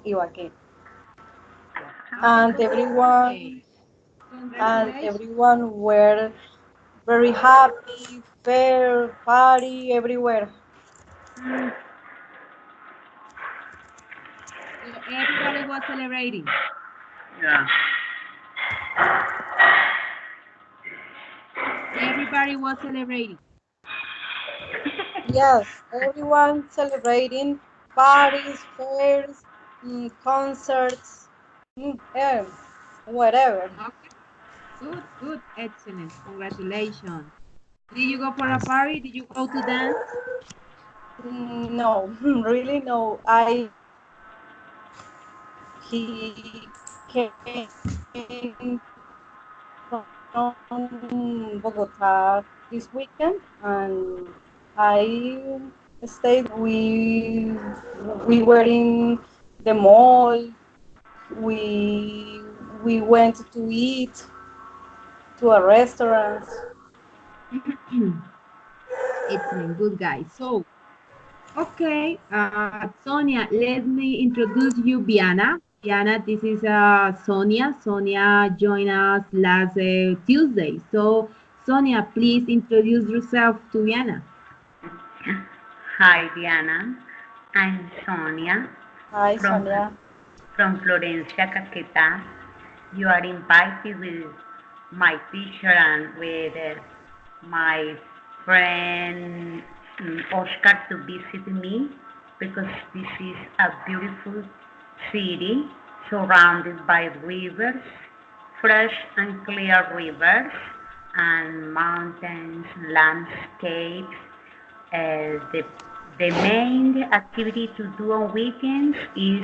Ibagué. And Okay. Congratulations. everyone were very happy, fair, party everywhere. So everybody was celebrating. Yeah. Everybody was celebrating. Yes, everyone celebrating parties, fairs, concerts, whatever. Okay. Good, good, excellent. Congratulations. Did you go for a party? Did you go to dance? No, really no. I he came from Bogota this weekend, and I stayed. We were in the mall. We we went to eat to a restaurant. Excellent, good guys. So, okay, Sonia, let me introduce you, Viana. Viana, this is Sonia. Sonia joined us last Tuesday. So, Sonia, please introduce yourself to Viana. Hi, Diana. I'm Sonia Hi, from Sonia. from Florencia, Caquetá. You are invited with my teacher and with my friend Oscar to visit me because this is a beautiful city surrounded by rivers, fresh and clear rivers, and mountains, landscapes. The main activity to do on weekends is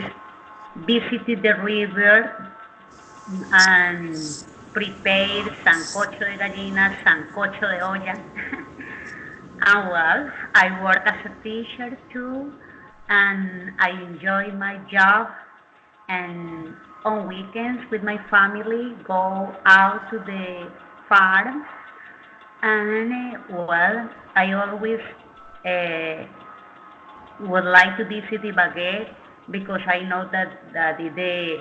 visit the river and prepare sancocho de gallina, sancocho de olla. And well, I work as a teacher too, and I enjoy my job. And on weekends with my family, go out to the farm. And well, I always uh, would like to visit Ibagué because I know that is the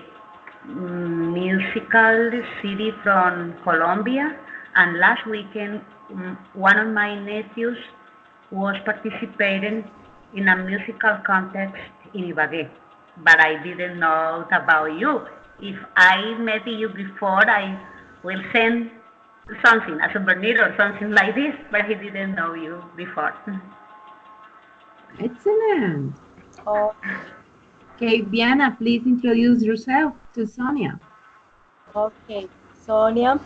musical city from Colombia. And last weekend, one of my nephews was participating in a musical contest in Ibagué. But I didn't know about you. If I met you before, I will send something, a souvenir or something like this, but I didn't know you before. Excellent. Okay. Okay, Viana, please introduce yourself to Sonia. Okay, Sonia.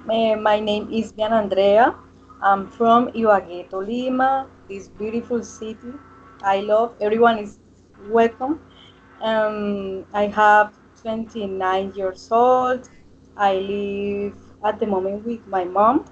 My name is Bian Andrea. I'm from Ibagué, Tolima, this beautiful city. I love everyone is welcome. I have 29 years old. I live at the moment with my mom.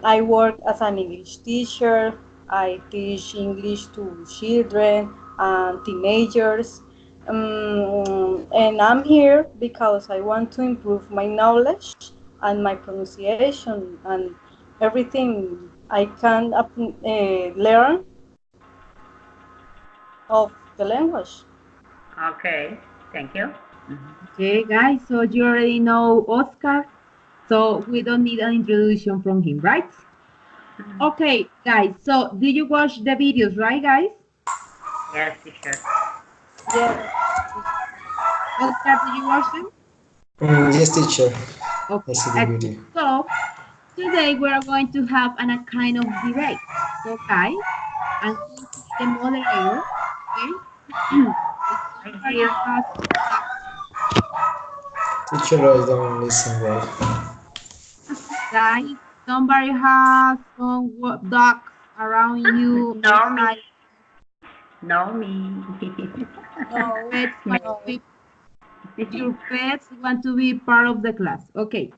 I work as an English teacher. I teach English to children and teenagers. And I'm here because I want to improve my knowledge and my pronunciation and everything I can learn of the language. Okay, thank you. Okay, guys, so you already know Oscar, so we don't need an introduction from him, right? Okay, guys, so did you watch the videos, right, guys? Yes, teacher. Yes. Oscar, did you watch them? Yes, teacher. I Okay, see the excellent. video. So today we are going to have a kind of debate. So, guys, I'm going to be the moderator, okay? If I somebody hear. has Teacher, I don't listen well. guys, somebody has some dogs around you No outside. me. No me. Your No, pets want to no. be part of the class. Okay.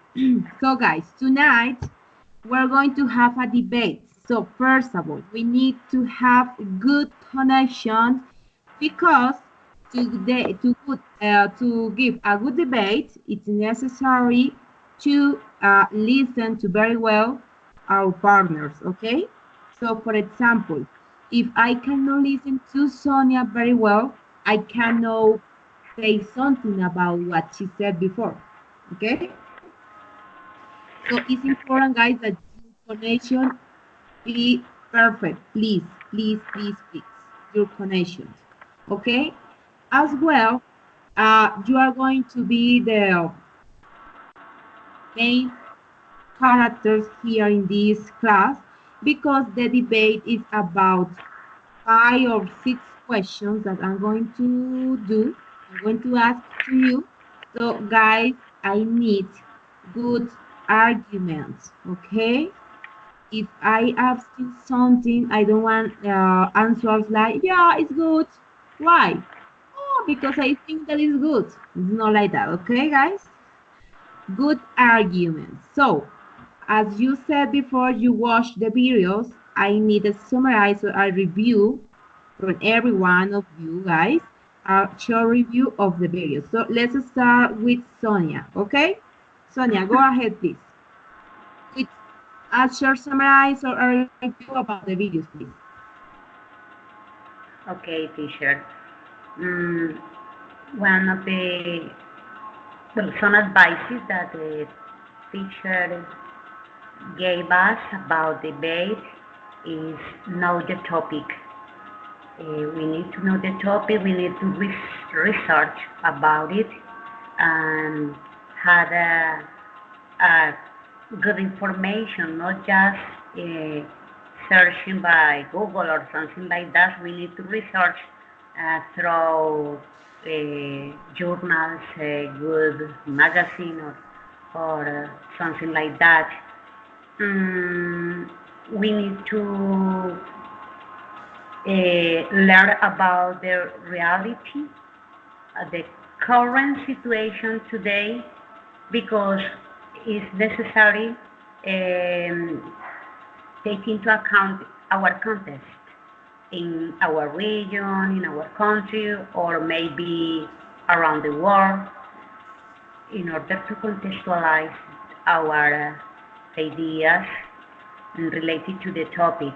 So guys, tonight we're going to have a debate. So first of all, we need to have good connection because to give a good debate, it's necessary to listen to very well our partners. Okay. So for example, if I cannot listen to Sonia very well, I cannot say something about what she said before. Okay? So it's important, guys, that your connection be perfect. Please, please, please, please. Your connections. Okay? As well, you are going to be the main characters here in this class because the debate is about 5 or 6 questions that I'm going to do. I'm going to ask to you. So, guys, I need good arguments, okay? If I ask you something, I don't want answers like, yeah, it's good. Why? Oh, because I think that is good. It's not like that, okay, guys? Good arguments. So, as you said before, you watched the videos. I need to summarize or a review from every one of you guys, a short review of the video. So let's start with Sonia, okay? Sonia, go ahead, please. With a short summarize or a review about the videos, please. Okay, teacher. One of the, well, some advices that the teacher gave us about debate is know the topic. We need to know the topic, we need to research about it and have a good information, not just searching by Google or something like that. We need to research through journals, good magazine or something like that. We need to learn about the reality, the current situation today, because it's necessary take into account our context in our region, in our country, or maybe around the world, in order to contextualize our ideas related to the topic.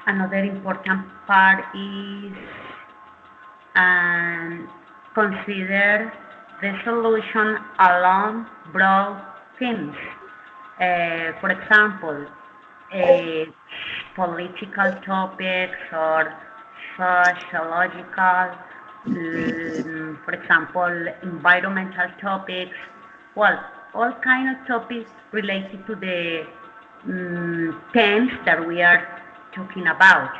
Another important part is consider the solution along broad themes. For example, political topics or sociological, for example, environmental topics. Well, all kind of topics related to the themes that we are talking about.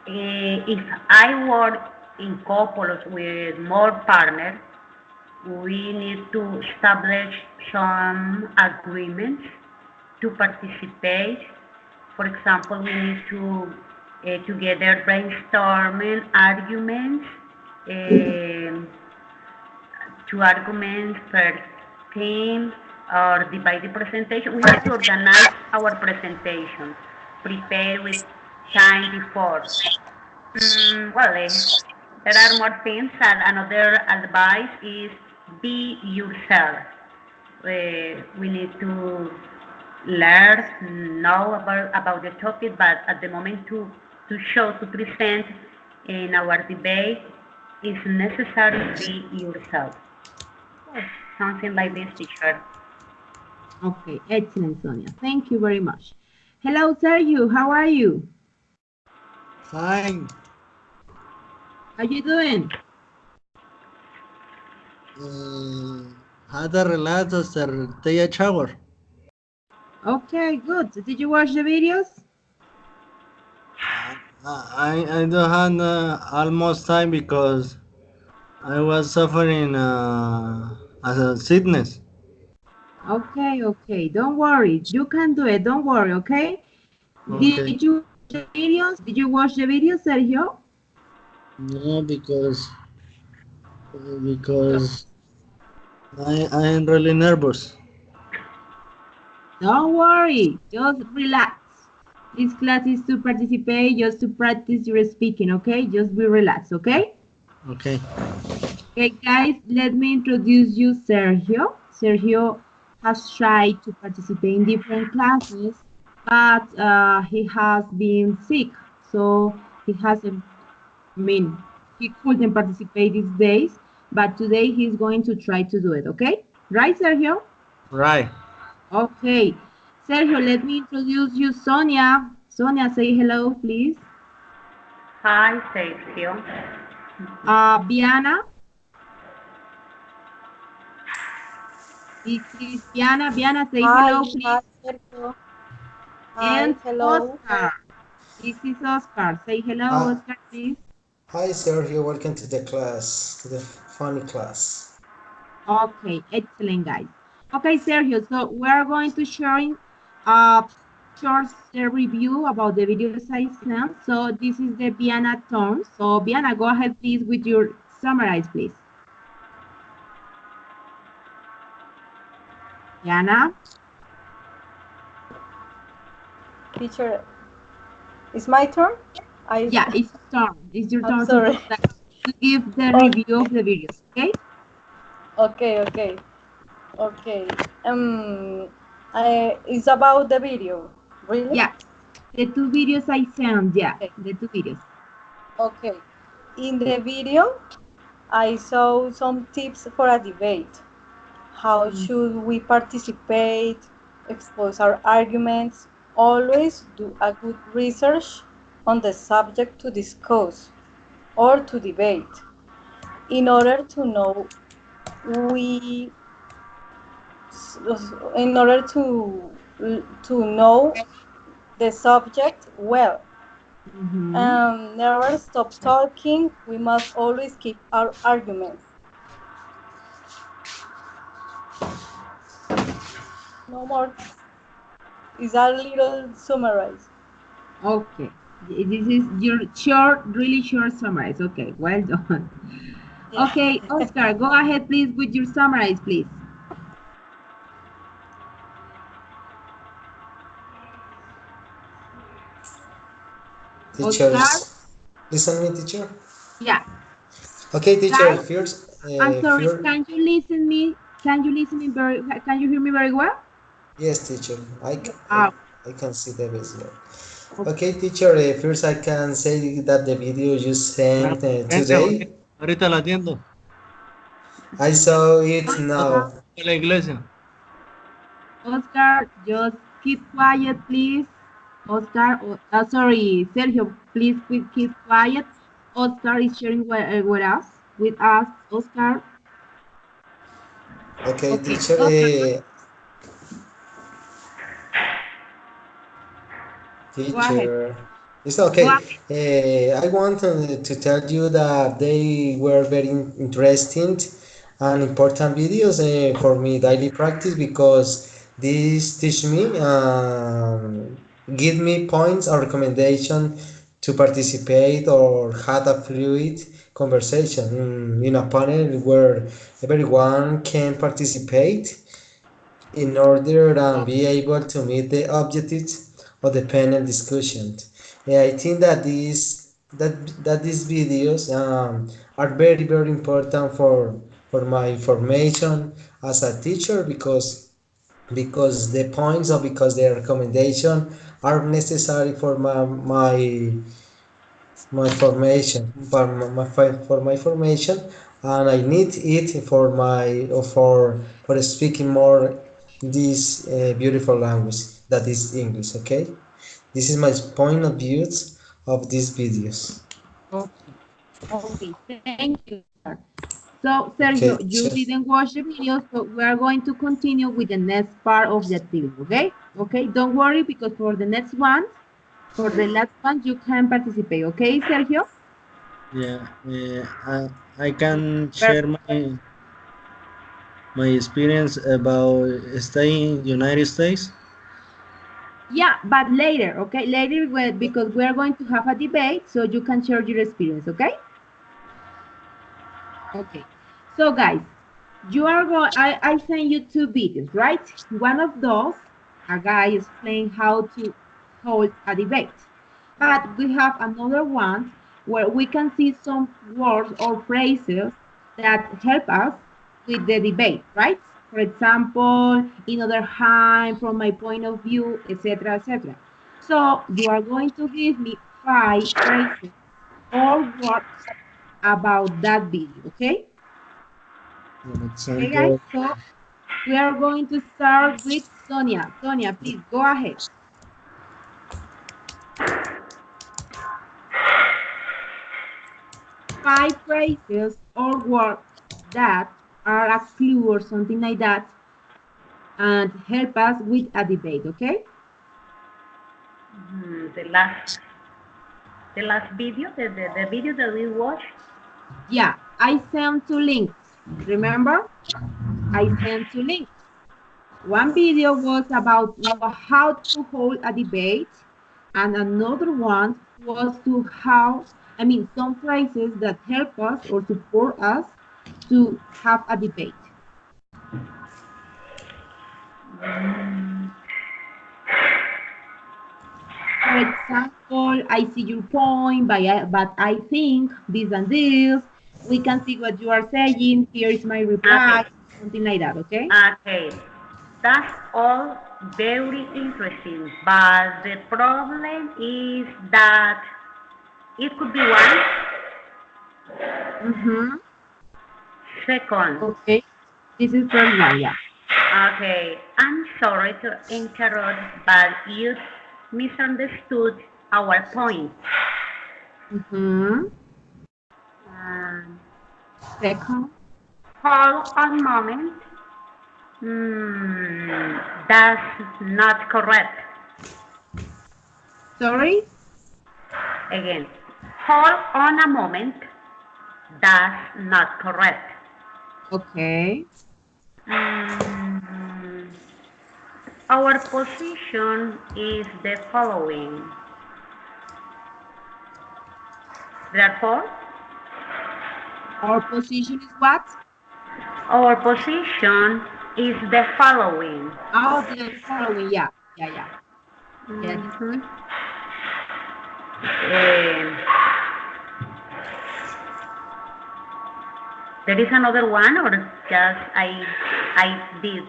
If I work in couples with more partners, we need to establish some agreements to participate. For example, we need to together brainstorming arguments, 2 arguments per theme, or divide the presentation. We need to organize our presentation, prepare with time before. Well, there are more things, and another advice is be yourself. We need to learn, know about the topic, but at the moment to show, to present in our debate, it's necessary to be yourself. Something like this, teacher. Okay, excellent, Sonia. Thank you very much. Hello, Sergio. How are you? Fine. How you doing? Had a relax after take a shower. Okay, good. Did you watch the videos? I don't have almost time because I was suffering a sickness. Okay, okay. Don't worry. You can do it. Don't worry, okay? Okay. Did you watch the videos? Did you watch the videos, Sergio? No, because I am really nervous. Don't worry. Just relax. This class is to participate, just to practice your speaking, okay? Just be relaxed, okay? Okay. Okay, guys, let me introduce you Sergio. Sergio has tried to participate in different classes, but he has been sick. so he hasn't, I mean, he couldn't participate these days, but today he's going to try to do it, okay? Right, Sergio? Right. Okay. Sergio, let me introduce you, Sonia. Sonia, say hello, please. Hi, Sergio. Viana. This is Viana. Viana, say Hi, hello, please. hi, Sergio. Hi, And hello. Oscar. This is Oscar. Say hello, Hi, Oscar, please. hi, Sergio. Welcome to the class, to the funny class. Okay, excellent, guys. Okay, Sergio, so we're going to sharing a short review about the videos I sent. So this is the Viana turn. So Viana, go ahead, please, with your summarize, please. Viana? Teacher, it's my turn? Yeah, it's your turn. It's your I'm turn sorry. to give the Okay, review of the videos, okay? okay. Okay. It's about the video. Really? Yeah, the two videos I sent, yeah, Okay. the two videos. Okay. In the video, I saw some tips for a debate. How Mm, should we participate? Expose our arguments. Always do a good research on the subject to discuss or to debate. In order to know we in order to know the subject well. mhm. Never stop talking. We must always keep our arguments. No more. Is a little summarize. Okay, this is your short, really short summarize. Okay, well done. Yeah. Okay, Oscar, go ahead, please, with your summarize, please. Oscar? Teachers, listen me, teacher. Yeah, Okay, teacher. guys, First, I'm sorry. first, Can you listen me? Can you listen me very? Can you hear me very well? yes, teacher. Ah, I can see the visual. okay. Okay, teacher. First, I can say that the video you Ah, sent vente, Joaquín. today, Ahorita la atiendo. I saw it Oscar, now. A la iglesia. Oscar, just keep quiet, please. Oscar, sorry, Sergio, please keep quiet. Oscar is sharing with us. Oscar, Okay, okay. teacher. Oscar, go ahead. Teacher. It's Go okay. ahead. I want to tell you that they were very interesting and important videos for me daily practice because this teach me, give me points or recommendation to participate or have a fluid conversation in a panel where everyone can participate in order to be able to meet the objectives of the panel discussion. I think that these videos are very important for my information as a teacher because the points or because the recommendation are necessary for my formation for my formation, and I need it for my for speaking more this beautiful language that is English. Okay, this is my point of views of these videos. Okay. Okay. Thank you, Oscar. So, Okay, Sergio, you teacher. didn't watch the video, so we are going to continue with the next part of the activity, okay? Okay, don't worry because for the next one, for the last one, you can participate, okay, Sergio? Yeah. I can share my experience about staying in United States. Yeah, but later, okay? Later, because we are going to have a debate, so you can share your experience, okay? Okay. So, guys, you are going. I sent you two videos, right? One of those, a guy explained how to hold a debate, but we have another one where we can see some words or phrases that help us with the debate, right? For example, in other hand, from my point of view, etc., etc. So you are going to give me 5 phrases or words about that video, okay? Let's Okay, guys, go. so we are going to start with Sonia. Sonia, please go ahead. 5 phrases or words that are a clue or something like that and help us with a debate, okay? The last video, the video that we watched. Yeah, I sent 2 links. Remember? I sent 2 links. One video was about how to hold a debate, and another one was to some phrases that help us or support us to have a debate. For example, I see your point, but I think this and this. We can see what you are saying. Here is my reply, Okay. something like that, okay? Okay. That's all very interesting, but the problem is that it could be one. Mm-hmm. Second, Okay. This is first one, yeah. okay, I'm sorry to interrupt, but you misunderstood our point. Mm-hmm. Um, Second. Hold on a moment. That's not correct. Sorry? Again, hold on a moment. That's not correct. Okay. Our position is the following. Therefore, Our position is what? our position is the following. Oh, the following, yeah. Yeah. Yes. Mhm. Um, there is another one, or just I did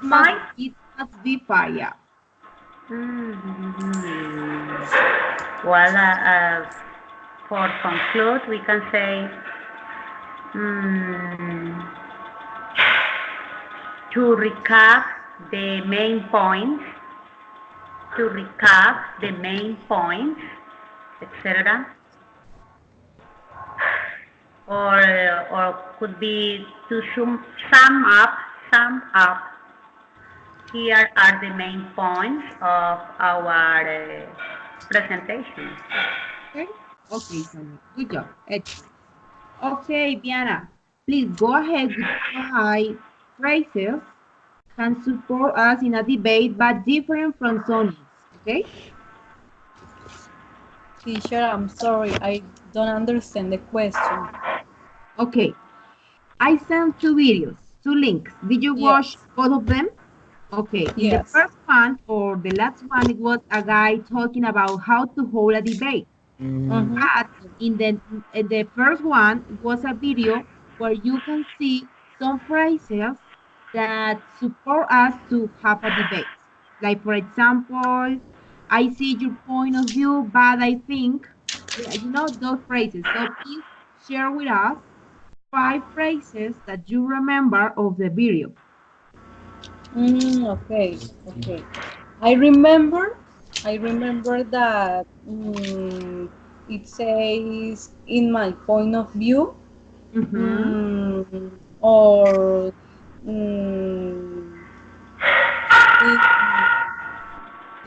five? It must be fire. Yeah. Well, for conclude, we can say to recap the main points, etc. Or could be to sum up. Here are the main points of our presentation. Okay, Sonia. Good job. Excellent. Okay, Diana, please go ahead with 5 phrases can support us in a debate but different from Sonia's. Okay? Teacher, I'm sorry, I don't understand the question. Okay. I sent 2 videos, 2 links. Did you watch Yes. both of them? Okay, in the Yes. first one or the last one, it was a guy talking about how to hold a debate. But in the first one, it was a video where you can see some phrases that support us to have a debate. Like, for example, I see your point of view, but I think, those phrases. So please share with us 5 phrases that you remember of the video. Okay. I remember that it says in my point of view, or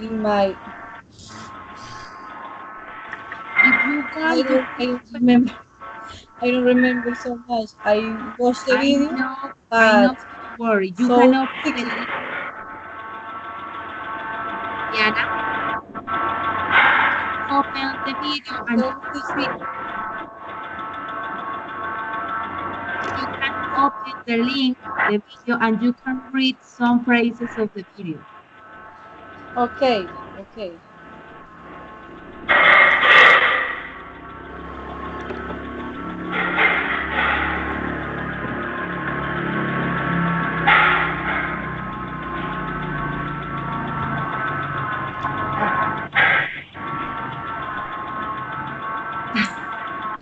in my. If you I want, don't, I don't remember. I don't remember so much. I watched the video, I know, but don't worry. You so can open the quickly. link, Diana. Open the video and So you can quickly. read. You can open the link, the video, and you can read some phrases of the video. Okay.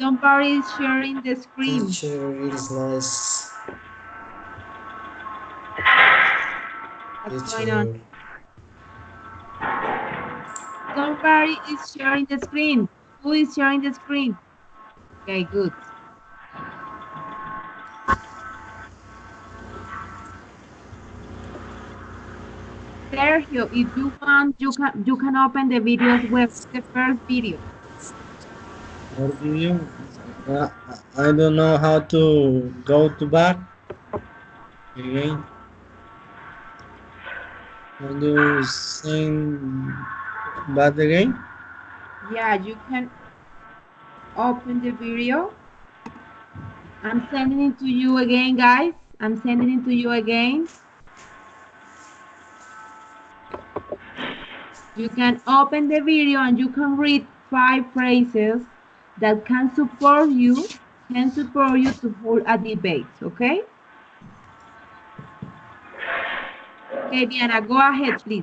Somebody is sharing the screen. Teacher, it is nice. What's going on? Teacher. Somebody is sharing the screen. Who is sharing the screen? Okay, good. Sergio, if you want, you can open the video as well. The first video. What do you? I don't know how to go to back again. Can you sing back again? Yeah, you can open the video. I'm sending it to you again, guys. I'm sending it to you again. You can open the video and you can read 5 phrases that can support you to hold a debate, okay? Okay, Diana, go ahead, please.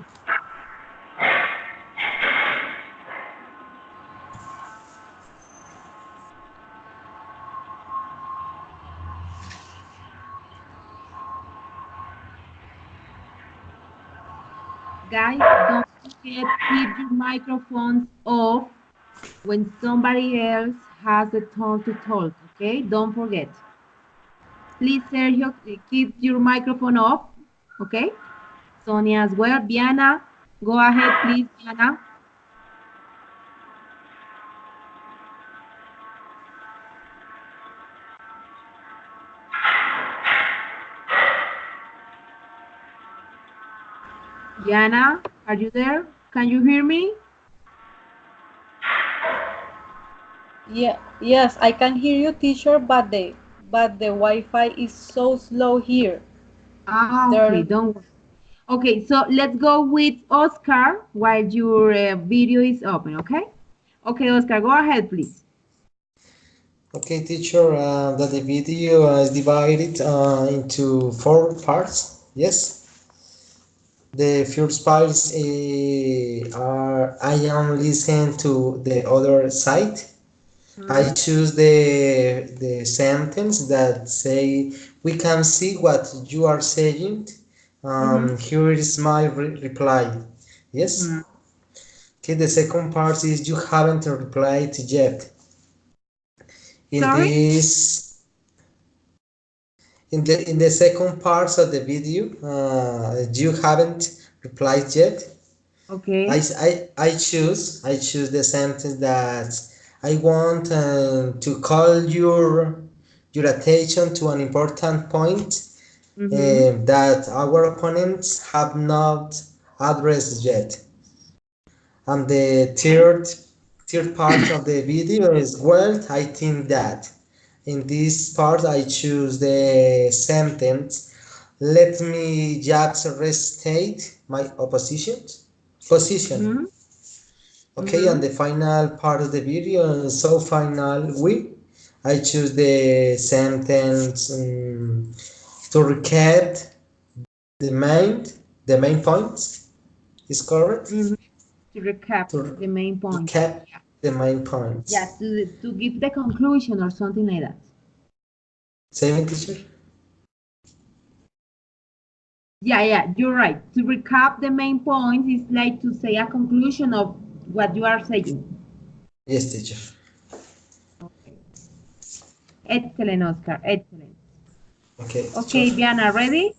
Guys, don't forget, keep your microphones off when somebody else has the turn to talk, okay? Don't forget. Please, Sergio, keep your microphone off, okay? Sonia as well. Diana, go ahead, please, Diana. Diana, are you there? Can you hear me? Yeah, yes, I can hear you, teacher, but the Wi-Fi is so slow here. Ah, There, okay, don't worry. Okay, so let's go with Oscar while your video is open, okay? Okay, Oscar, go ahead, please. Okay, teacher, that the video is divided into 4 parts. Yes. The first parts are I am listening to the other side. I choose the sentence that say we can see what you are saying. Here is my reply. Yes. Okay. The second part is you haven't replied yet. In Sorry? this, in the second part of the video, you haven't replied yet. Okay. I choose the sentence that I want to call your attention to an important point that our opponents have not addressed yet. And the third part of the video is, well, I think that. In this part, I choose the sentence, let me just restate my position. Okay, and the final part of the video, so finally, I choose the sentence to recap the main points. Is correct? To recap To the main point. recap the main points. Yeah, to give the conclusion or something like that. Same, teacher? Yeah, you're right. To recap the main points is like to say a conclusion of what you are saying. Yes, teacher. Okay. Excellent, Oscar. Excellent. Okay. Okay, Teacher. Diana, ready?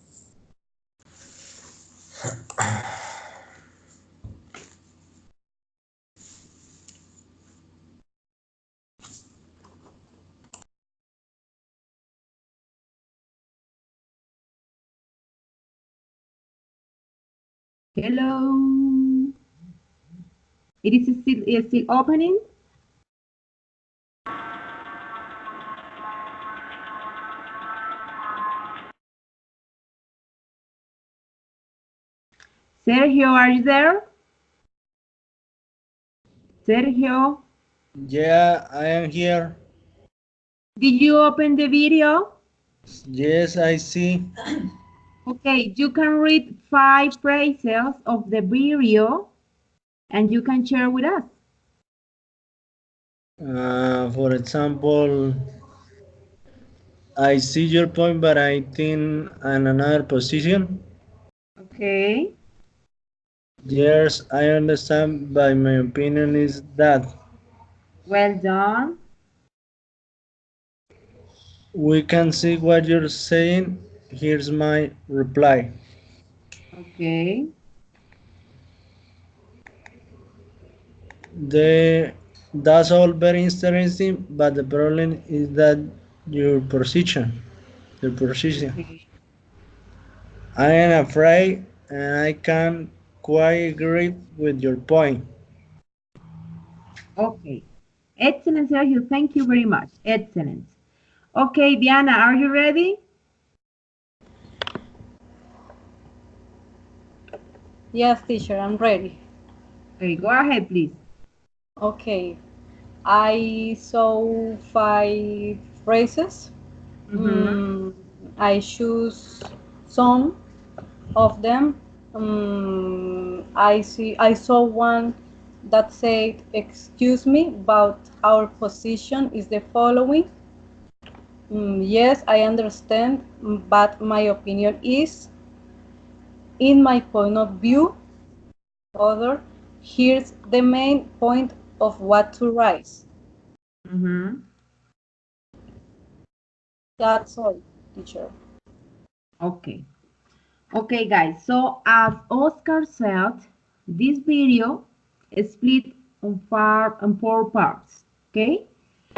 Hello. It is still opening. Sergio, are you there? Sergio? Yeah, I am here. Did you open the video? Yes, I see. Okay, you can read 5 phrases of the video and you can share with us. For example, I see your point, but I think in another position. Okay. Yes, I understand, but my opinion is that Well done. we can see what you're saying. Here's my reply. Okay. That's all very interesting, but the problem is that your position, your position. Okay. I am afraid, and I can't quite agree with your point. Okay. Excellent, Sergio. Thank you very much. Excellent. Okay, Diana, are you ready? Yes, teacher, I'm ready. Okay, go ahead, please. Okay. I saw 5 phrases. Mm-hmm. I choose some of them. I saw one that said, "Excuse me, but our position is the following." Yes, I understand, but my opinion is, in my point of view, other. Here's the main point of what to write. Mm-hmm. That's all, teacher. Okay. Okay, guys. So as Oscar said, this video is split on four parts. Okay.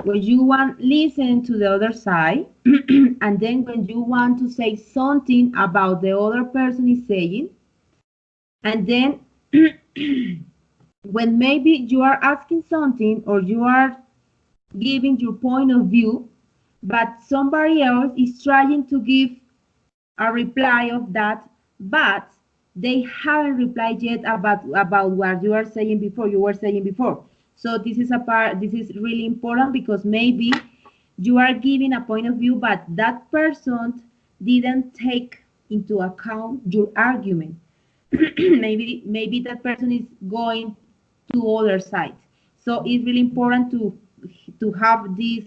When you want listen to the other side, and then when you want to say something about the other person is saying, and then when maybe you are asking something or you are giving your point of view, but somebody else is trying to give a reply of that, but they haven't replied yet about what you are saying before. You were saying before. So this is a part. This is really important because maybe you are giving a point of view, but that person didn't take into account your argument. Maybe that person is going to other side. So it's really important to have these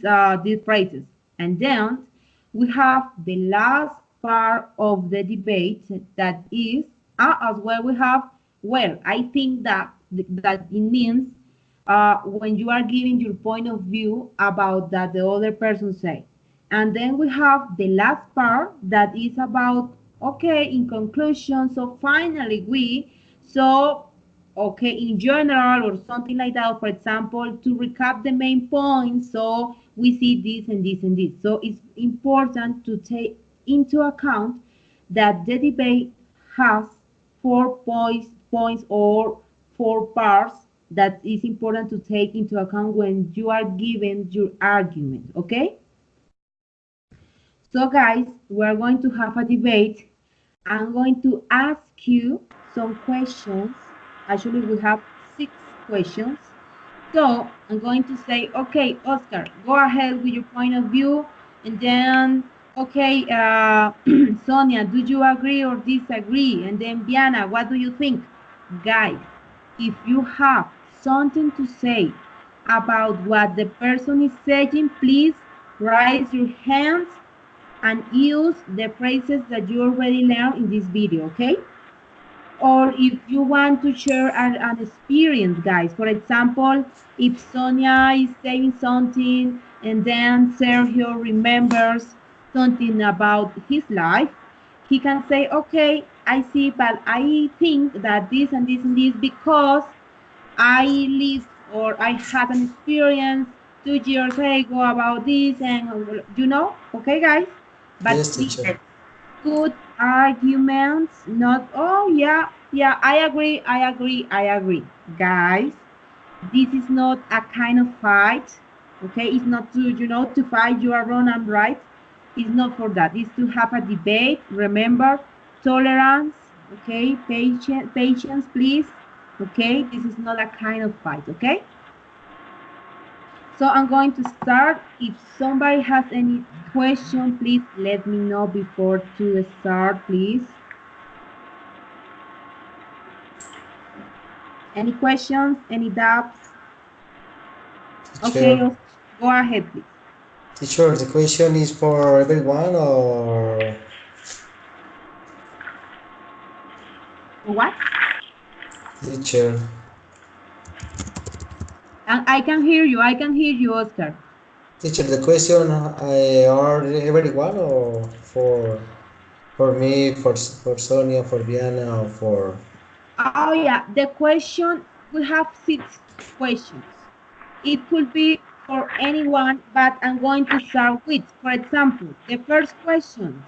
phrases. And then we have the last part of the debate that is as well we have, well, I think that it means when you are giving your point of view about that the other person say. And then we have the last part that is about, okay, in conclusion, so finally so okay, in general or something like that, for example, to recap the main points, so we see this and this and this. So it's important to take into account that the debate has 4 points or 4 parts that is important to take into account when you are giving your argument. Okay, so guys, we're going to have a debate. I'm going to ask you some questions. Actually, we have 6 questions. So I'm going to say, okay, Oscar, go ahead with your point of view. And then, okay, Sonia, do you agree or disagree? And then, Diana, what do you think? Guys, if you have something to say about what the person is saying, please raise your hands and use the phrases that you already learned in this video, okay? Or if you want to share an experience, guys. For example, if Sonia is saying something and then Sergio remembers something about his life, he can say, okay, I see, but I think that this and this and this because I lived or I had an experience 2 years ago about this and okay, guys? But Yes, please, teacher. good arguments, not, oh, yeah, yeah, I agree. Guys, this is not a kind of fight, okay? It's not to fight, you are wrong, I'm right. It's not for that. It's to have a debate. Remember, tolerance, okay? Patience, please, okay? This is not a kind of fight, okay? So I'm going to start. If somebody has any question, please let me know before to start, please. Any questions? Any doubts? Okay, Sure. go ahead, please. Teacher, the question is for everyone or What? teacher? And I can hear you. I can hear you, Oscar. Teacher, the question are everyone or for me, for Sonia, for Diana, or for Oh yeah, the question, we have 6 questions. It could be for anyone, but I'm going to start with, for example, the first questions.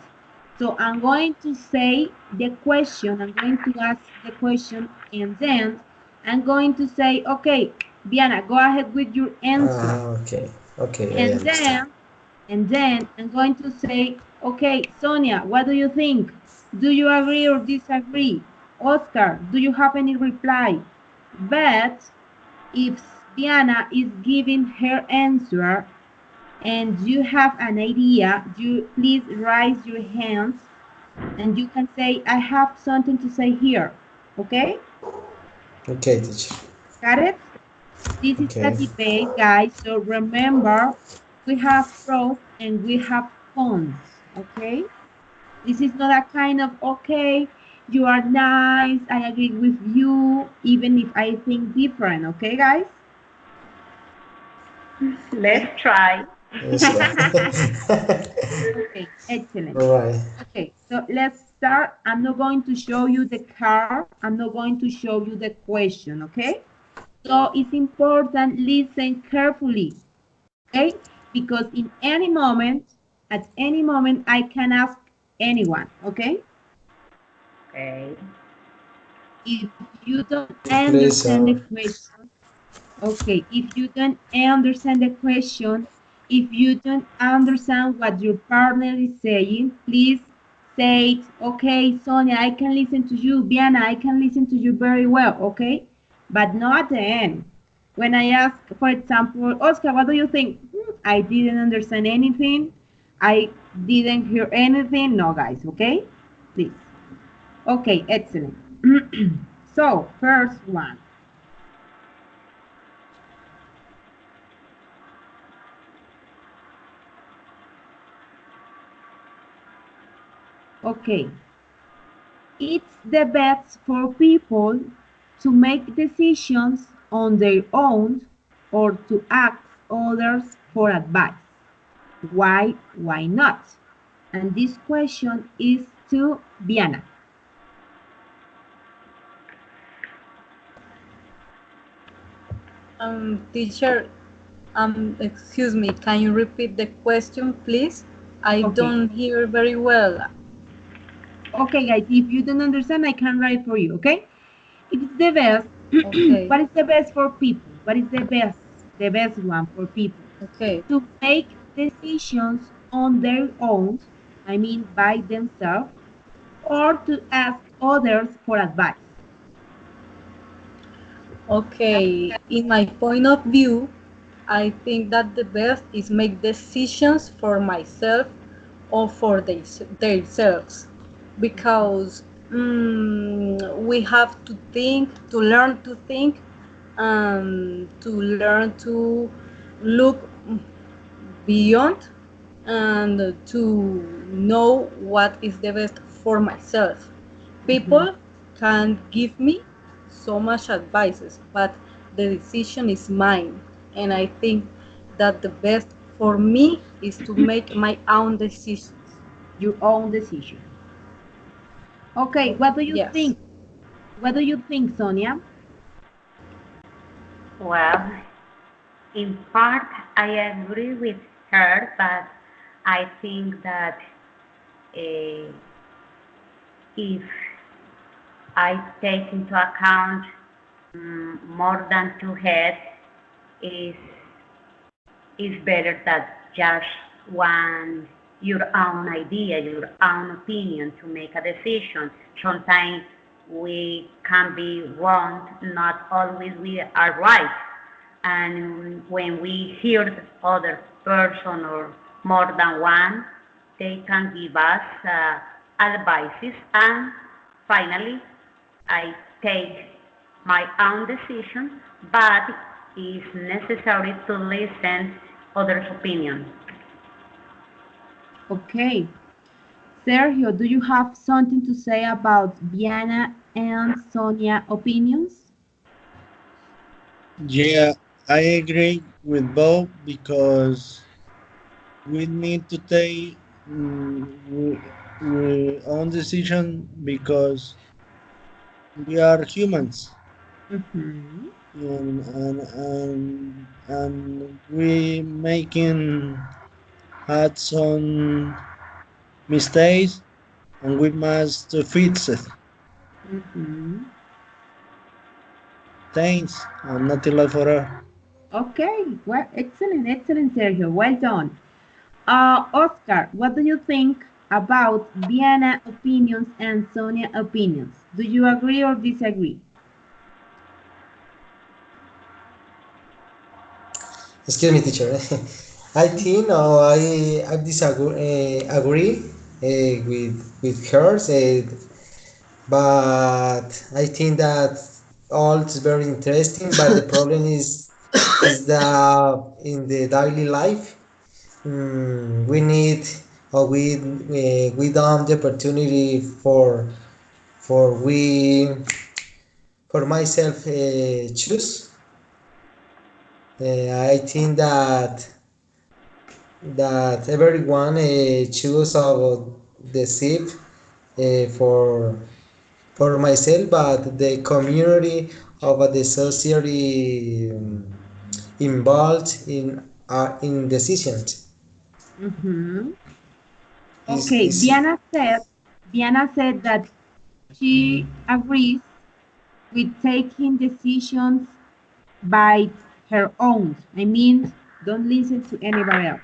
So I'm going to say the question, I'm going to ask the question, and then I'm going to say, okay, Diana, go ahead with your answer. okay, okay, I And understand. then, and then I'm going to say, okay, Sonia, what do you think? Do you agree or disagree? Oscar, do you have any reply? But if Diana is giving her answer and you have an idea, you please raise your hands and you can say, I have something to say here. Okay? Okay, teacher. Got it? This is a Okay, debate, guys. So remember, we have pros and we have cons. Okay? This is not a kind of, okay, you are nice, I agree with you, even if I think different. Okay, guys? Okay. Let's try. let's try. Okay, excellent. All right. Okay, so let's start. I'm not going to show you the card. I'm not going to show you the question, okay? So it's important, listen carefully, okay? Because in any moment, at any moment, I can ask anyone, okay? Okay. If you don't Please, understand the question, okay, if you don't understand the question, if you don't understand what your partner is saying, please say it, okay, Sonia, I can listen to you. Diana, I can listen to you very well, okay? But not at the end. When I ask, for example, Oscar, what do you think? I didn't understand anything. I didn't hear anything. No, guys, okay? Please. Okay, excellent. So, first one. Okay, it's the best for people to make decisions on their own or to ask others for advice. Why? Why not? And this question is to Diana. Teacher, excuse me, can you repeat the question, please? I Okay. don't hear very well. Okay, guys, if you don't understand, I can write for you, okay? It's the best. Okay, What is the best for people? What is the best? The best one for people okay, to make decisions on their own, I mean by themselves, or to ask others for advice. okay. In my point of view, I think that the best is make decisions for myself or for themselves because we have to think, to learn to think, to learn to look beyond and to know what is the best for myself. Mhm. People can give me so much advices, but the decision is mine. And I think that the best for me is to make my own decisions. Your own decision. Okay, what do you Yes. think? What do you think, Sonia? Well, in part, I agree with her, but I think that if I take into account more than two heads, is is better that just one your own idea, your own opinion to make a decision. Sometimes we can be wrong, not always we are right. And when we hear the other person or more than one, they can give us advices. And finally, I take my own decision, but it's necessary to listen others' opinion. Okay. Sergio, do you have something to say about Viana and Sonia opinions? Yeah, I agree with both because we need to take we own decision because we are humans Mm-hmm. and we making had some mistakes and we must fix it. Mm-hmm. Thanks, and nothing left for her. Okay, well, excellent, excellent, Sergio. Well done. Oscar, what do you think about Viana opinions and Sonia opinions? Do you agree or disagree? Excuse me, teacher. I think I disagree agree with her, but I think that all is very interesting. But the problem is that in the daily life, we need or we don't have the opportunity for we for myself choose. I think that everyone choose about the SIP for myself, but the community of the society involved in decisions. Mm-hmm. Okay, Is Viana said that she agrees with taking decisions by her own. I mean, don't listen to anybody else.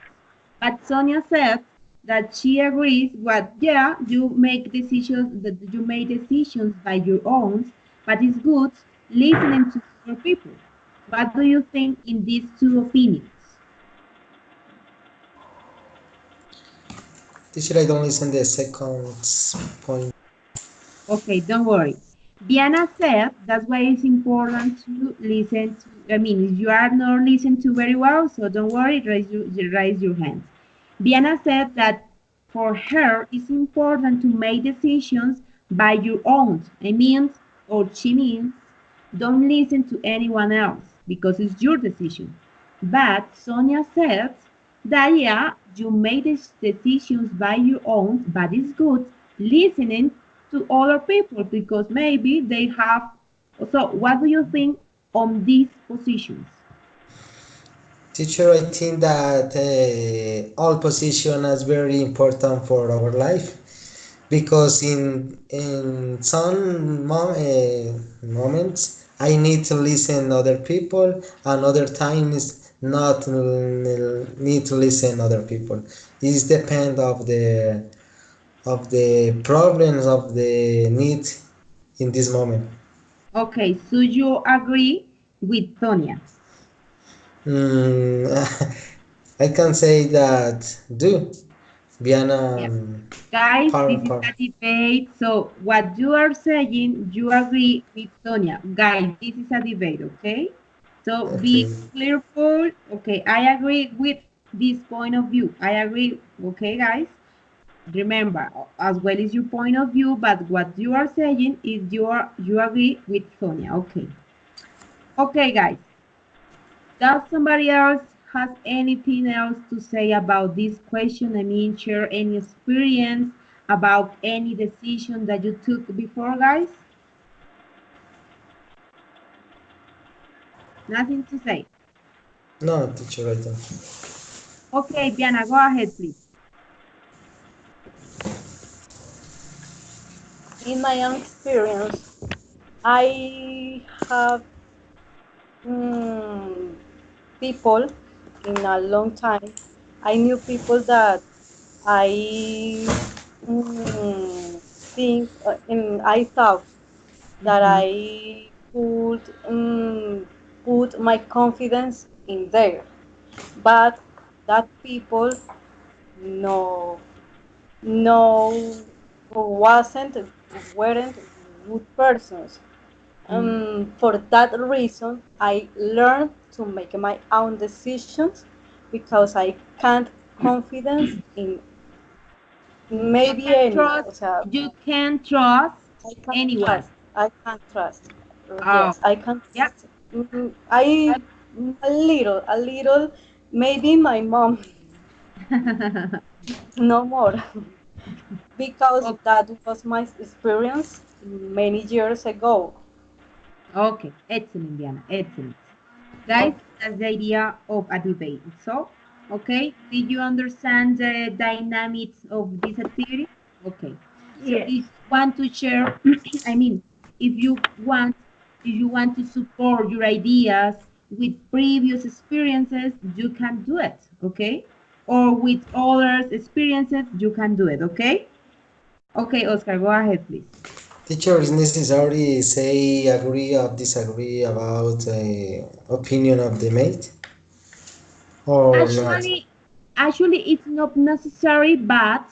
But Sonia said that she agrees what, yeah, you make decisions, that you make decisions by your own, but it's good listening to other people. What do you think in these two opinions? teacher, I don't listen the second point. Okay, don't worry. Diana said that's why it's important to listen to, I mean, if you are not listening to very well, so don't worry, raise your hands. Diana said that for her, it's important to make decisions by your own. I mean, or she means, don't listen to anyone else because it's your decision. But Sonia said that, yeah, you made these decisions by your own, but it's good listening to other people because maybe they have. So, what do you think on these positions? Teacher, I think that all position is very important for our life because in some moments I need to listen other people and other times not need to listen other people. It depend of the problems of the need in this moment. Okay, so you agree with Sonia. Mm, I can say that do Viana Yeah. Guys, this parent is part. a debate. So, what you are saying, you agree with Sonia. Guys, this is a debate, okay? So, Okay. be careful. Okay, I agree with this point of view. I agree, okay, guys? Remember, as well as your point of view, but what you are saying is you agree with Sonia. Okay. Okay, guys. Does somebody else has anything else to say about this question? I mean, share any experience about any decision that you took before, guys? Nothing to say. No, teacher, I don't. Okay, Diana, go ahead, please. In my own experience, I have mm, people in a long time. I knew people that I think and I thought that Mm-hmm. I could put my confidence in there, but that people no no wasn't weren't good persons. For that reason, I learned to make my own decisions because I can't confidence in You maybe can any. trust. O sea, You can trust I can't anyone. trust. I can't trust. Oh, Yes, I can't yeah. trust. I a little, maybe my mom, no more, because Okay. that was my experience many years ago. Okay. Excellent, Diana. Excellent. Guys, Okay. that's the idea of a debate. So, okay, did you understand the dynamics of this activity? Okay. So Yes. if you want to share, I mean, if you want, if you want to support your ideas with previous experiences, you can do it, okay? Or with others' experiences, you can do it, okay? Okay, Oscar, go ahead, please. Teacher, is necessary say agree or disagree about opinion of the mate or not? Actually, actually, it's not necessary, but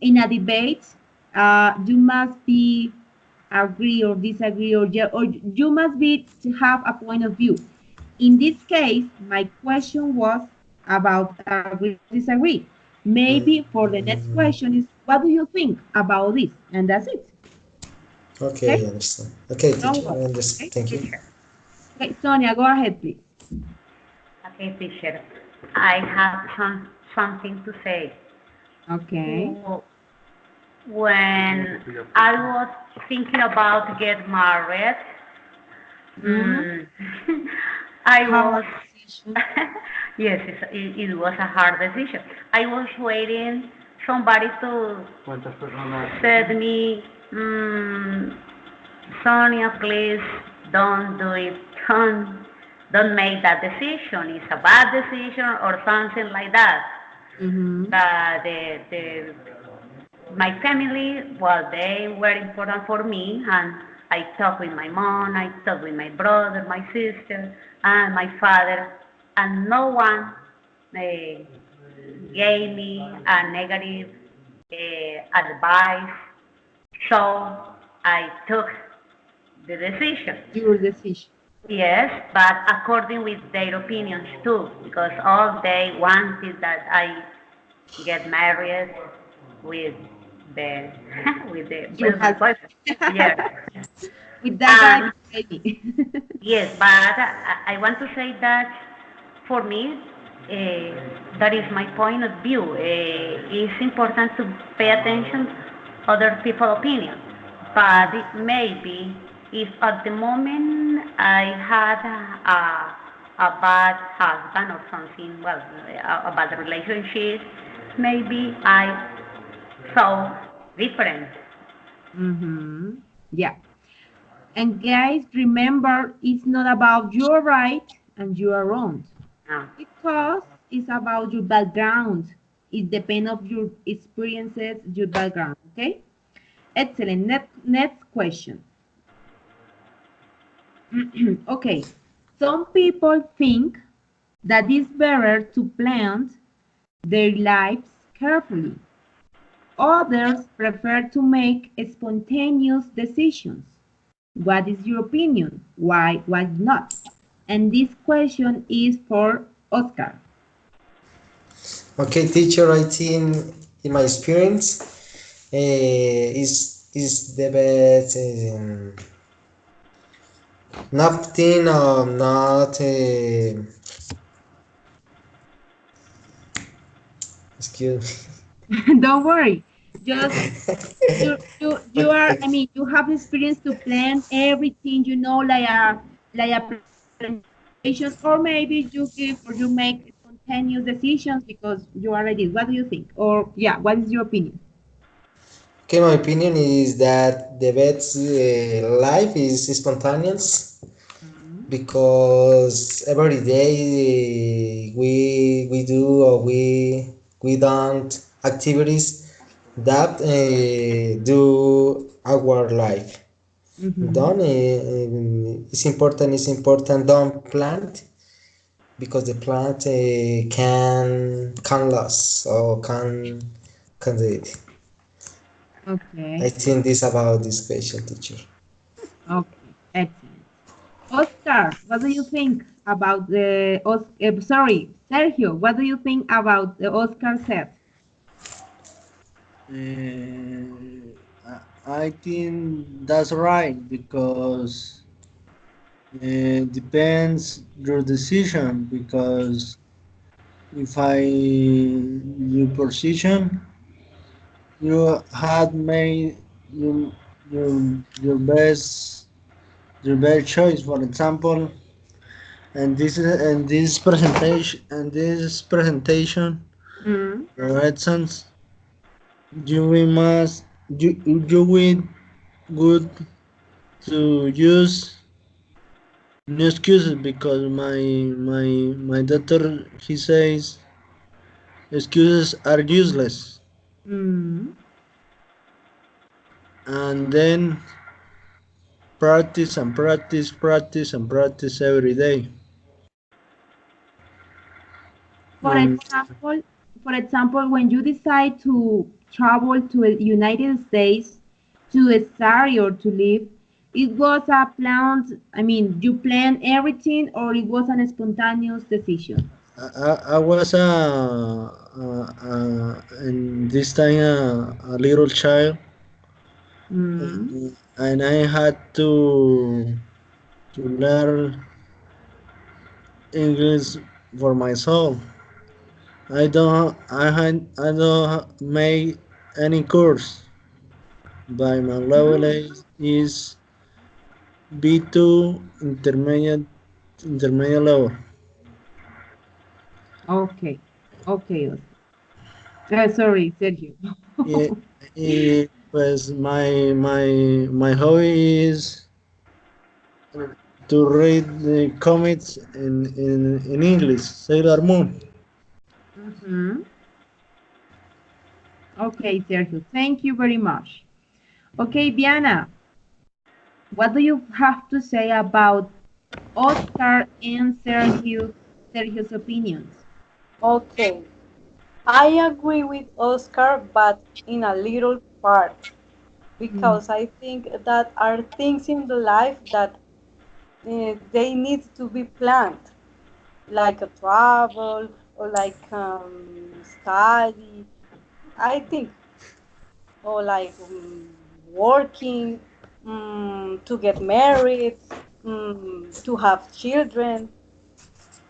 in a debate, you must be agree or disagree, or you must be to have a point of view. In this case, my question was about agree or disagree. Maybe for the next Mm, question is, what do you think about this? And that's it. okay, Okay, I understand. Okay, don't teacher, worry. I understand. Okay, Thank you. Teacher. okay, Sonia, go ahead, please. Okay, teacher. I have something to say. Okay. When I was thinking about get married, Mm-hmm. mm, I Hard was, decision. yes, it was a hard decision. I was waiting somebody to said me, Sonia, please don't do it. Don't make that decision. It's a bad decision or something like that. Mm-hmm. The my family, well, they were important for me, and I talked with my mom, I talked with my brother, my sister, and my father, and no one gave me a negative advice. So I took the decision. Your decision. Yes, but according with their opinions too, because all they wanted that I get married with the Your with my husband. boyfriend. Yes, With that guy and beside me. yes, but I want to say that for me, that is my point of view. It's important to pay attention other people's opinion, but it maybe if at the moment I had a bad husband or something, well, a bad relationship, maybe I saw different. Mm-hmm. Yeah. And guys, remember, it's not about your right and you are wrong. Uh, Because it's about your background. It depends of your experiences, your background. Okay? Excellent. Next question. Okay. Some people think that it's better to plan their lives carefully. Others prefer to make spontaneous decisions. What is your opinion? Why not? And this question is for Oscar. Okay, teacher, I think in my experience, is the best nothing not excuse Don't worry. Just me. you are, I mean, you have experience to plan everything, like a planification, or maybe you give or you make spontaneous decisions because you are ready. What do you think? Or yeah, what is your opinion? Okay, my opinion is that the best life is spontaneous Mhm. because every day we do or we don't activities that do our life. Mhm. Don't it's important don't plant because the plant can lose or can do it. I Okay. think this about this question, teacher. Okay. Oscar, what do you think about the sorry, Sergio, what do you think about the Oscar set? I think that's right because depends your decision because if I your position you had made your your best choice, for example, and this presentation Mm, for instance you will must you will good to use no excuses because my doctor he says excuses are useless, mm. and then practice and practice, practice and practice every day. For And example, for example, when you decide to travel to the United States to study or to live, it was a planned, I mean, you planned everything or it was an spontaneous decision? I was in this time a little child, Mm. and I had to learn English for myself. I don't make any course. By my level Mm. is B2 intermediate level. Okay, okay, Oscar. Sorry, Sergio. Yeah, pues my hobby is to read the comics in English, Sailor Moon. Mhm. Okay, Sergio, thank you very much. Okay, Diana, what do you have to say about Oscar and Sergio's opinions? Okay, I agree with Oscar, but in a little part, Mm. because I think that are things in the life that they need to be planned, like a travel or like study. I think, or like working, to get married, to have children.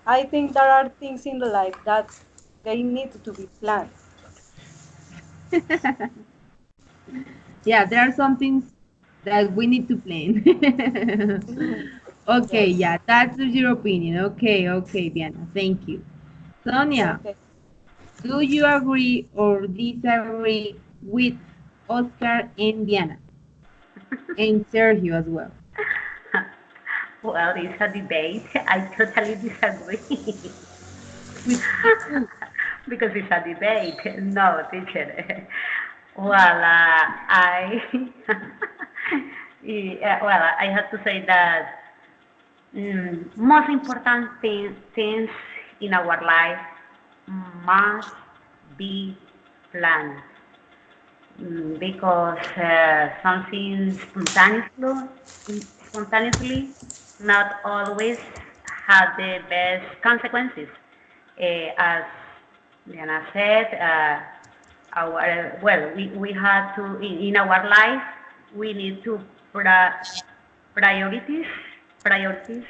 I think there are things in the life that they need to be planned. Yeah, there are some things that we need to plan. Okay, Yes. yeah, that's your opinion. Okay, okay, Diana, thank you. Sonia, Okay. do you agree or disagree with Oscar and Diana and Sergio as well? Well, it's a debate. I totally disagree. With who? Because it's a debate. No, teacher. Well, I well, I have to say that most important things in our life must be planned. Because something spontaneously not always have the best consequences. As Diana said, we have to in our life we need to priorities priorities.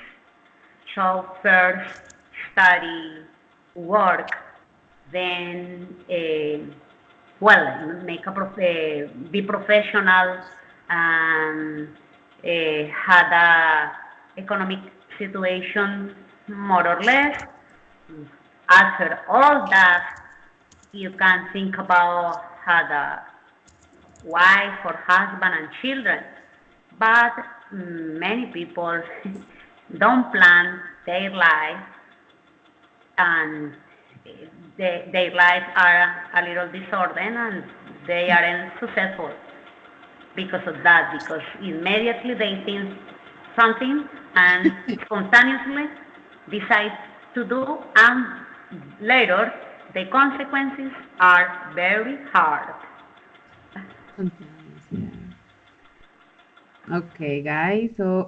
So first study, work, then make be professional and had a economic situation more or less. After all that, you can think about had a wife or husband and children. But many people don't plan their life and their lives are a little disordered and they aren't successful because of that, because immediately they think something and spontaneously decide to do, and later the consequences are very hard. Spontaneous, yeah. Okay, guys, so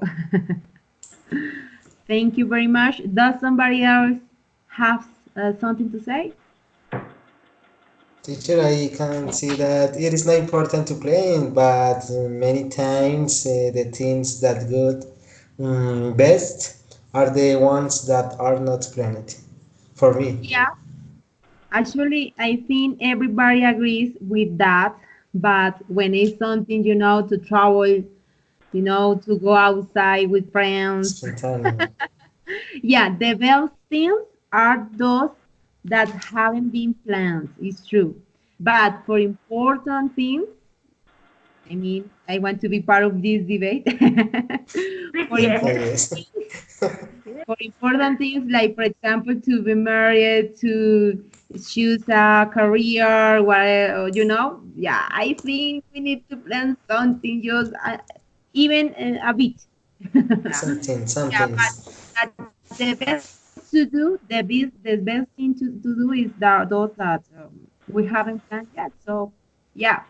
Thank you very much. Does somebody else have something to say? Teacher, I can see that it is not important to plan, but many times the things that good best are the ones that are not planned. For me, Yeah, actually, I think everybody agrees with that. But when it's something, to travel, to go outside with friends, spontaneous. yeah, the best things are those that haven't been planned. It's true. But for important things, I mean, I want to be part of this debate. For important Yes. Yes. for important things like, for example, to be married, to choose a career, yeah, I think we need to plan something, just even a bit. Something, Yeah, something. but the best to do, the best thing to do is those that we haven't planned yet. So, yeah,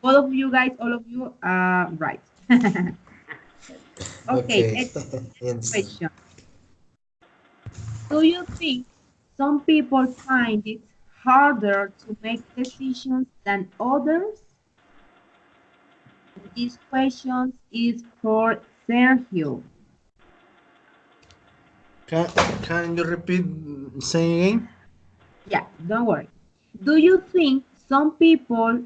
all of you guys, all of you are right. Okay, Okay, next I understand. question. Do you think some people find it harder to make decisions than others? This question is for Sergio. Can, can you repeat saying again? Yeah, don't worry. Do you think some people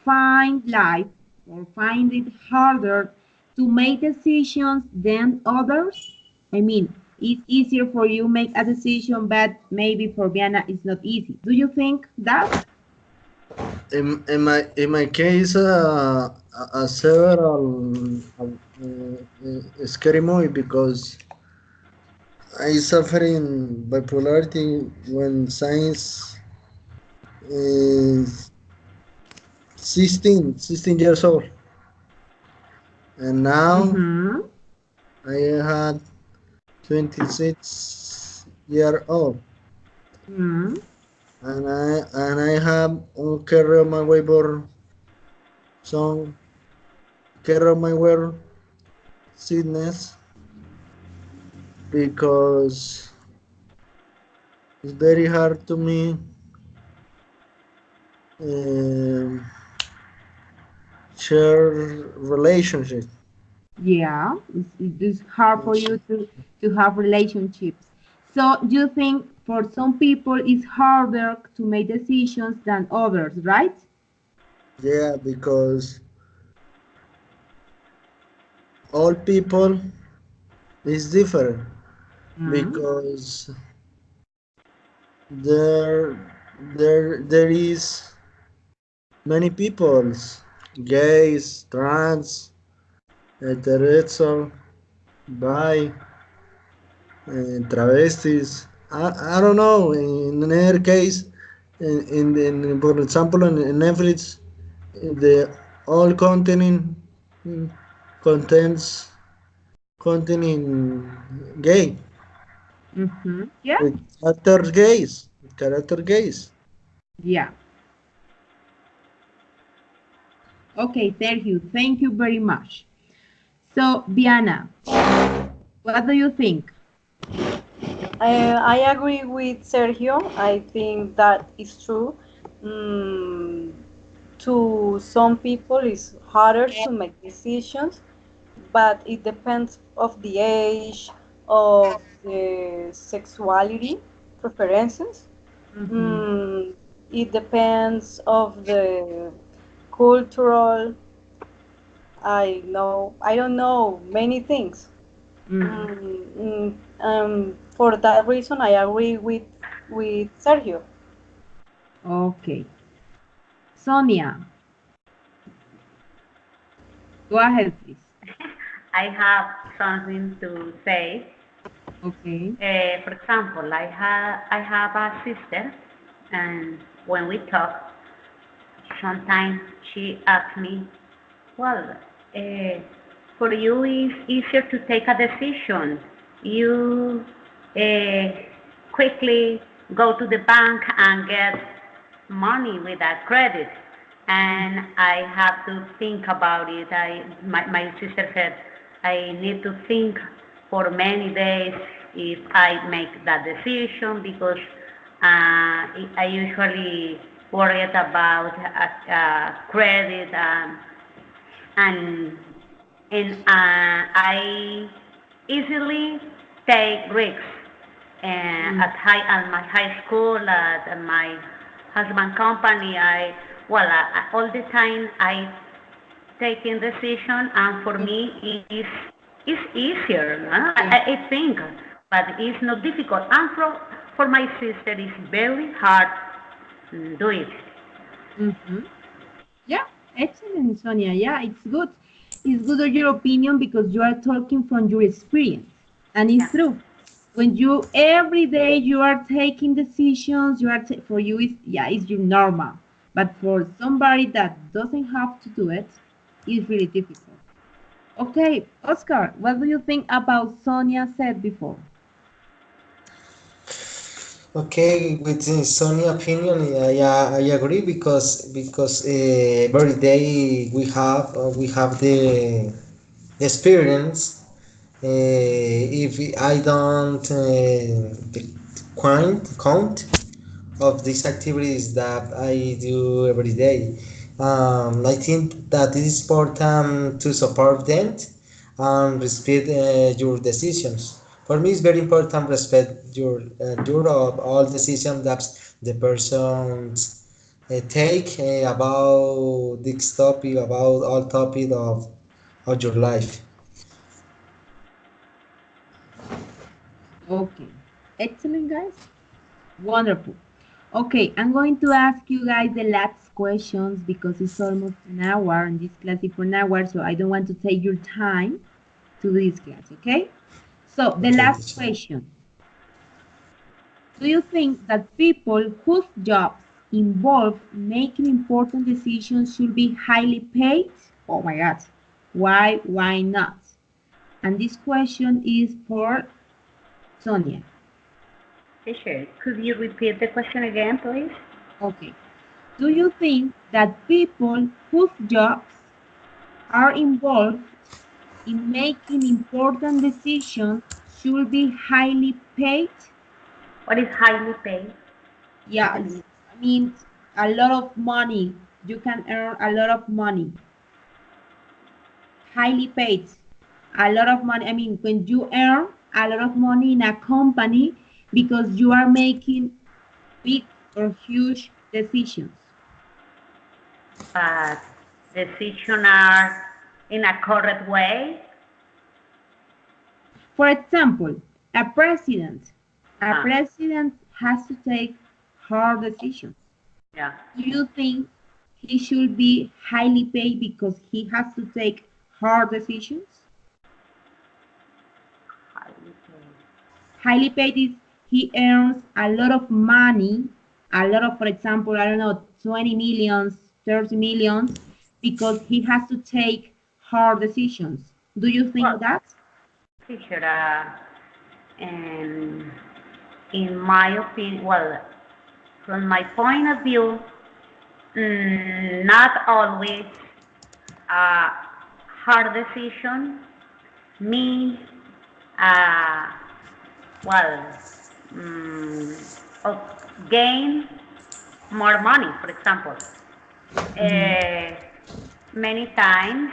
find life or find it harder to make decisions than others? I mean, it's easier for you make a decision, but maybe for Viana it's not easy. Do you think that? In my case, several scary movie because I suffering bipolarity when science is 16 years old, and now Mm-hmm. I had 26-year old, Mm-hmm. and I have un carry my waiver some carry my waiver sickness because it's very hard to me um, share relationship. Yeah, it's hard for you to have relationships. So you think for some people it's harder to make decisions than others, right? Yeah, because all people is different Mm-hmm. because there there is many peoples, gays, trans, heterosexual, bi, travestis. I don't know. In another case, for example, in Netflix, the all content contains content gay Yeah, with character gays, with character gays. yeah. Okay, thank you. Thank you very much. So, Diana, what do you think? I agree with Sergio. I think that is true. Mm, to some people, it's harder to make decisions, but it depends of the age, of the sexuality preferences. Mm-hmm. Mm, it depends of the cultural. I don't know many things. Mm. For that reason, I agree with Sergio. Okay. Sonia, go ahead, please. I have something to say. Okay. For example, I have a sister, and when we talk, sometimes she asks me, "Well, uh, for you it's easier to take a decision. You uh, quickly go to the bank and get money with that credit." And I have to think about it. My sister said, I need to think for many days if I make that decision because I usually worried about credit and I easily take risks at my high school, at my husband company. All the time I taking decision, and for me it's easier. No? I think, but it's not difficult. And for my sister, it's very hard to do it. Yeah, excellent, Sonia. Yeah, it's good. It's good of your opinion because you are talking from your experience. And it's Yeah. true. When you every day you are taking decisions, for you is yeah, it's your normal. But for somebody that doesn't have to do it, it's really difficult. Okay, Oscar, what do you think about Sonia said before? Okay, with Sonia opinion, I agree because every day we have the experience. If I don't count of these activities that I do every day, I think that it is important to support them and respect your decisions. For me, it's very important respect your all decisions that the persons take about this topic, about all topic of your life. Okay, excellent, guys. Wonderful. Okay, I'm going to ask you guys the last questions because it's almost an hour and this class is for an hour, so I don't want to take your time to this class, okay? So the Okay, last teacher. question. Do you think that people whose jobs involve making important decisions should be highly paid? Oh my God. Why? Why not? And this question is for Sonia. Teacher, could you repeat the question again, please? Okay. Do you think that people whose jobs are involved in making important decisions should be highly paid? What is highly paid? Yes, I mean a lot of money. You can earn a lot of money. Highly paid. A lot of money. I mean, when you earn a lot of money in a company because you are making big or huge decisions. But decisions are in a correct way. For example, a president. A Ah, president has to take hard decisions. yeah. Do you think he should be highly paid because he has to take hard decisions? Highly paid. Highly paid is he earns a lot of money, a lot of, for example, I don't know, 20 millions, 30 millions, because he has to take hard decisions. Do you think Well, that? teacher, and in my opinion, well, from my point of view, not always a hard decision means, uh, well, of gain more money, for example. Mhm. Uh, Many times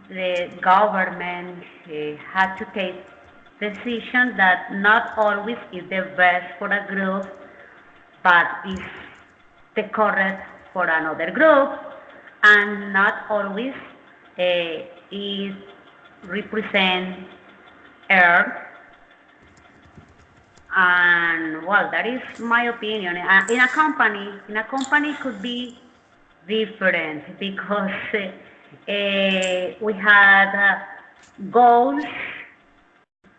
the government had to take decisions that not always is the best for a group, but is the correct for another group, and not always is represent Earth. And well, that is my opinion. In a company could be different because we had goals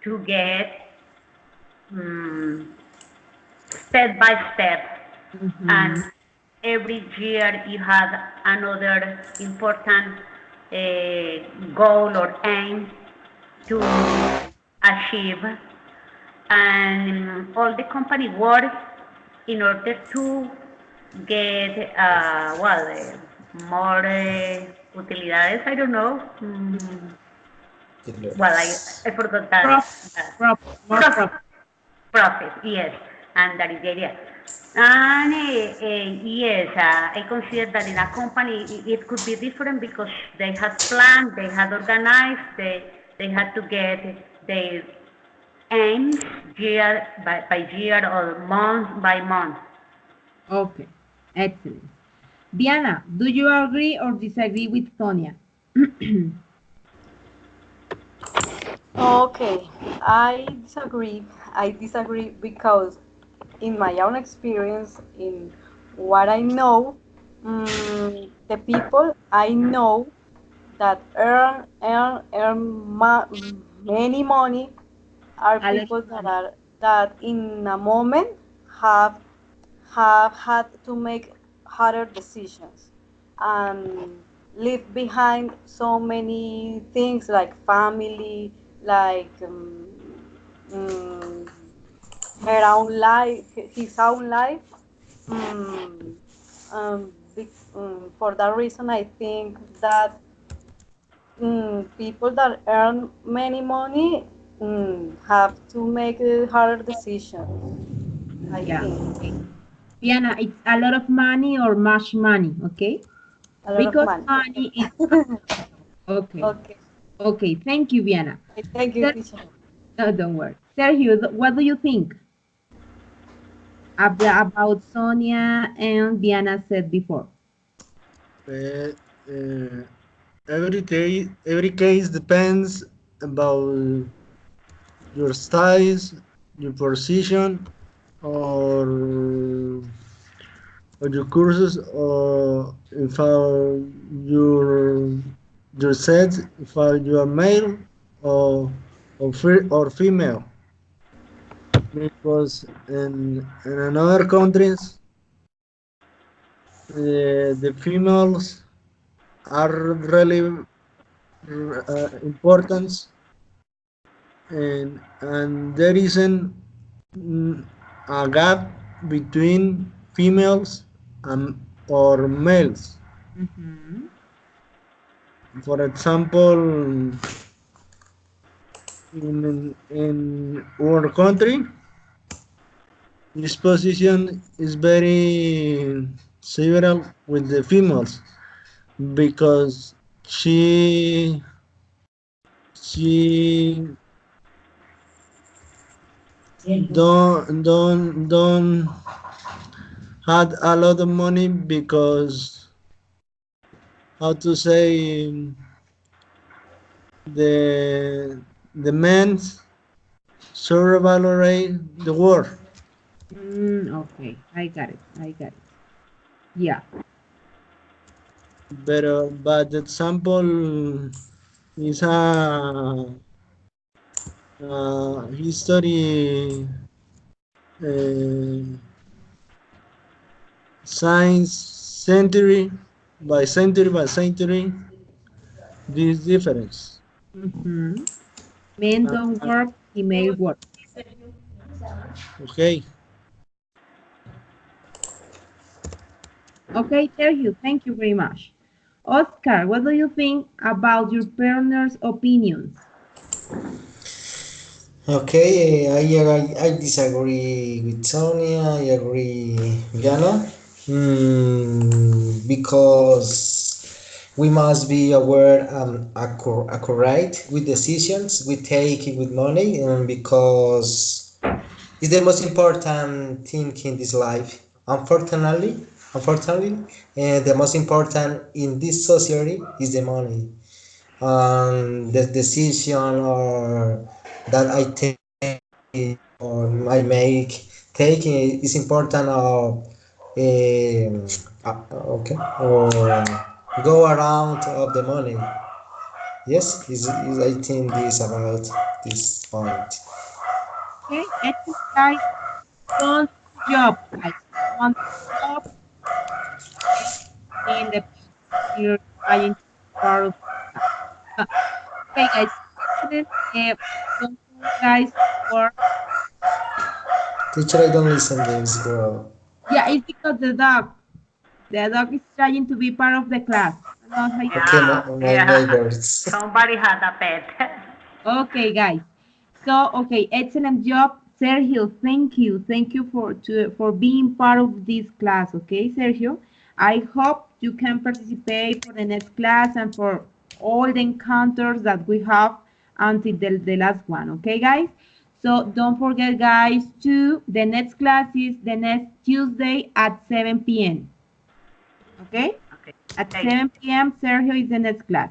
to get um, step by step, and Mhm. every year you have another important goal or aim to achieve, and all the company work in order to get more utilidades. I don't know. Well, I forgot that. More Profit, profit. profit, yes, and that is the idea. And yes, I consider that in a company it could be different because they had planned, they had organized, they had to get their aims year by year or month by month. Okay, excellent. Diana, do you agree or disagree with Sonia? Okay, I disagree. I disagree because in my own experience, in what I know, the people I know that many money are A lot people of that money. in a moment have have had to make harder decisions and leave behind so many things like family, like mm, her own life, his own life. Mm, for that reason, I think that people that earn many money have to make harder decisions. I Yeah, think okay. Diana, it's a lot of money or much money, okay? a lot of Because money. money is okay. Okay. Okay, thank you, Diana. Thank you, teacher. No, don't worry. Sergio, what do you think about Sonia and Diana said before? Uh, uh, every case depends about your size, your position, or your courses, or if your your sex, if you are male or female. Because in another countries, the females are really important, and there isn't a gap between females and or males. Mm-hmm. For example, in our country, this position is very several with the females because she she don't had a lot of money because how to say the men survalorate the war. Okay, I got it. I got it. Yeah. But example is a history uh, science century by century this difference. Mm-hmm. Men Uh, don't work, female work. okay. Okay, Sergio, thank you very much. Oscar, what do you think about your partner's opinions? Okay, I disagree with Sonia. I agree, Jana. Because we must be aware and accurate with decisions we take with money, because it's the most important thing in this life. Unfortunately, the most important in this society is the money. The decision or that I take or I make taking is important, okay, or go around of the money. Yes, is I think this about this point. Okay, excellent, guys. Don't job, guys. Don't job. Okay, in the you're trying to be part of that. Uh, okay, guys. Excellent. Don't worry, guys. Work. Teacher, I don't listen this girl. Yeah, it's because the dog is trying to be part of the class. I don't know how you. Okay, Yeah, my yeah. neighbors. Somebody had a pet. Okay, guys. So, okay, excellent job, Sergio. Thank you. Thank you for being part of this class. Okay, Sergio. I hope you can participate for the next class and for all the encounters that we have until the last one. Okay, guys. So don't forget, guys, to the next class is the next Tuesday at 7 p.m. Okay? Okay. At Thank 7 p.m., Sergio is the next class.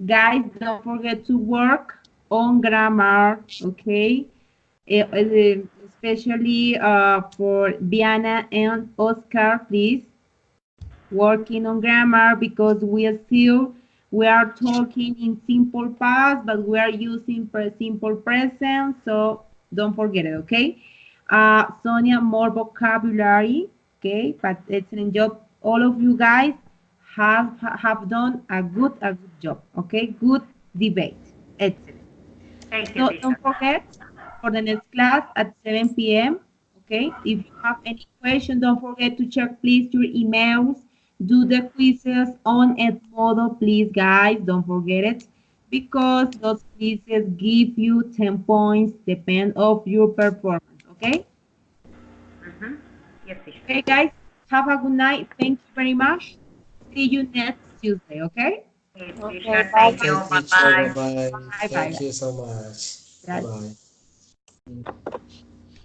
Guys, don't forget to work on grammar, okay? Especially for Diana and Oscar, please working on grammar because we are talking in simple past, but we are using simple present, so don't forget it, okay? Sonia, more vocabulary, okay? But excellent job. All of you guys have done a good job, okay? Good debate, excellent. Thank you, So teacher. don't forget for the next class at 7 p.m. Okay, if you have any question, don't forget to check please your emails. Do the quizzes on Edmodo, please, guys. Don't forget it because those quizzes give you 10 points depend of your performance. Okay, Mm-hmm. Yes, teacher. okay, guys. Have a good night. Thank you very much. See you next Tuesday. Okay. Okay, Okay, teacher, bye. thank you. Okay, teacher. Bye-bye. Bye bye. Bye bye. Thank you so much. Bye Gracias. bye.